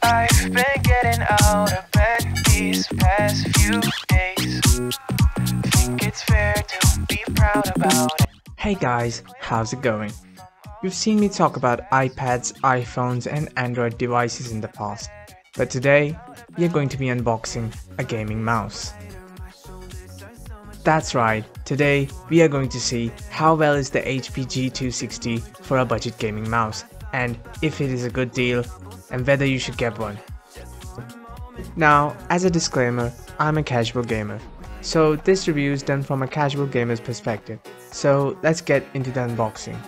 I've been getting out of bed these past few days. Think it's fair to be proud about it. Hey guys, how's it going? You've seen me talk about iPads, iPhones and Android devices in the past, but today we are going to be unboxing a gaming mouse. That's right, today we are going to see how well is the HP G260 for a budget gaming mouse and if it is a good deal and whether you should get one. Now, as a disclaimer, I'm a casual gamer, so this review is done from a casual gamer's perspective. So let's get into the unboxing.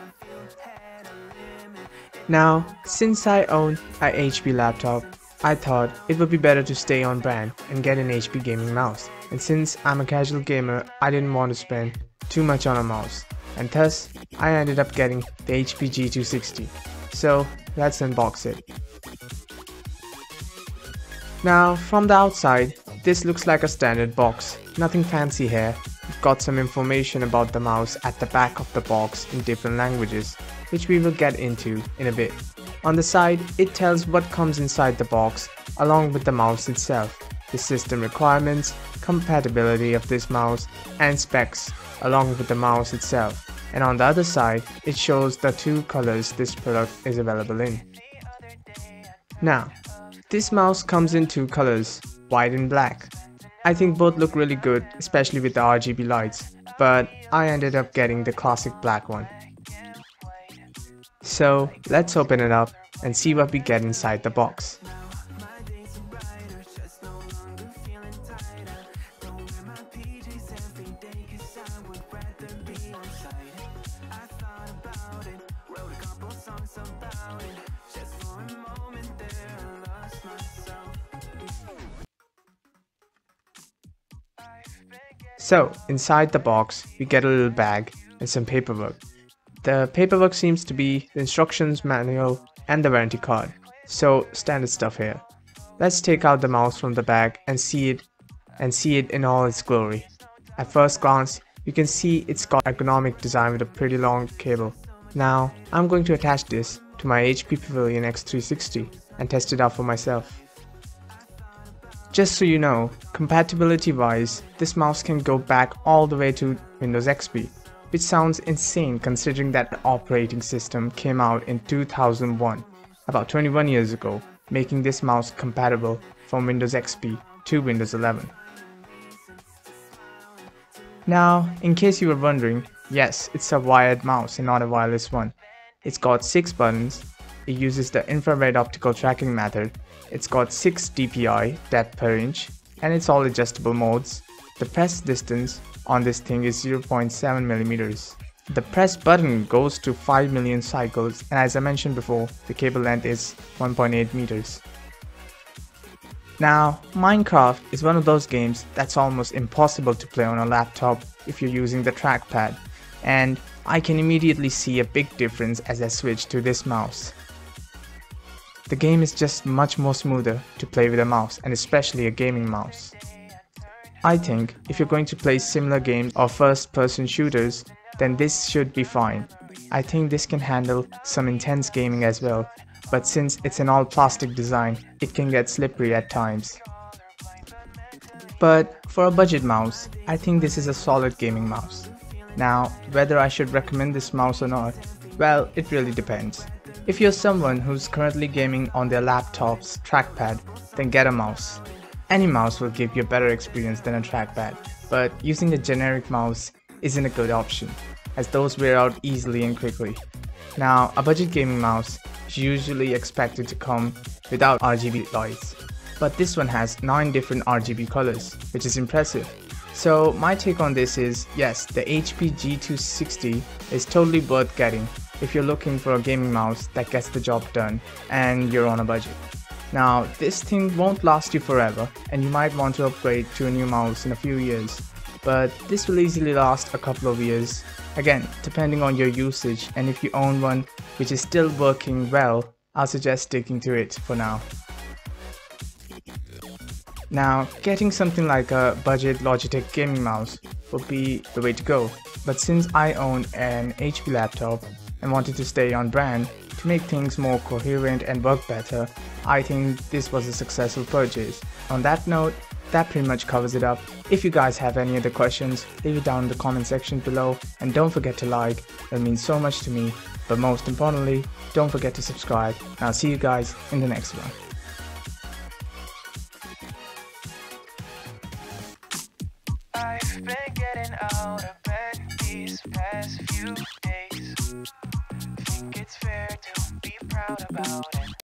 Now, since I own a HP laptop, I thought it would be better to stay on brand and get an HP gaming mouse. And since I'm a casual gamer, I didn't want to spend too much on a mouse. And thus, I ended up getting the HP G260. So let's unbox it. Now, from the outside, this looks like a standard box. Nothing fancy here. We've got some information about the mouse at the back of the box in different languages, which we will get into in a bit. On the side, it tells what comes inside the box along with the mouse itself, the system requirements, compatibility of this mouse, and specs along with the mouse itself. And on the other side, it shows the two colors this product is available in. Now, this mouse comes in two colors, white and black. I think both look really good, especially with the RGB lights, but I ended up getting the classic black one. So let's open it up and see what we get inside the box. So inside the box we get a little bag and some paperwork. The paperwork seems to be the instructions manual and the warranty card, so standard stuff here. Let's take out the mouse from the bag and see it in all its glory. At first glance, you can see it's got ergonomic design with a pretty long cable. Now, I'm going to attach this to my HP Pavilion X360 and test it out for myself. Just so you know, compatibility wise, this mouse can go back all the way to Windows XP, which sounds insane considering that the operating system came out in 2001, about 21 years ago, making this mouse compatible from Windows XP to Windows 11. Now, in case you were wondering, yes, it's a wired mouse and not a wireless one. It's got 6 buttons, it uses the infrared optical tracking method, it's got 6 dpi, depth per inch, and it's all adjustable modes. The press distance on this thing is 0.7 millimeters. The press button goes to 5 million cycles, and as I mentioned before, the cable length is 1.8 meters. Now, Minecraft is one of those games that's almost impossible to play on a laptop if you're using the trackpad, and I can immediately see a big difference as I switch to this mouse. The game is just much more smoother to play with a mouse, and especially a gaming mouse. I think if you're going to play similar games or first-person shooters, then this should be fine. I think this can handle some intense gaming as well, but since it's an all-plastic design, it can get slippery at times. But for a budget mouse, I think this is a solid gaming mouse. Now, whether I should recommend this mouse or not, well, it really depends. If you're someone who's currently gaming on their laptop's trackpad, then get a mouse. Any mouse will give you a better experience than a trackpad, but using a generic mouse isn't a good option, as those wear out easily and quickly. Now, a budget gaming mouse is usually expected to come without RGB lights, but this one has 9 different RGB colors, which is impressive. So my take on this is, yes, the HP G260 is totally worth getting if you're looking for a gaming mouse that gets the job done and you're on a budget. Now, this thing won't last you forever and you might want to upgrade to a new mouse in a few years, but this will easily last a couple of years, again depending on your usage, and if you own one which is still working well, I'll suggest sticking to it for now. Now, getting something like a budget Logitech gaming mouse would be the way to go, but since I own an HP laptop and wanted to stay on brand to make things more coherent and work better, I think this was a successful purchase. On that note, that pretty much covers it up. If you guys have any other questions, leave it down in the comment section below, and don't forget to like, that means so much to me. But most importantly, don't forget to subscribe, and I'll see you guys in the next one. I've been getting out of bed these past few days. Think it's fair to be proud about it.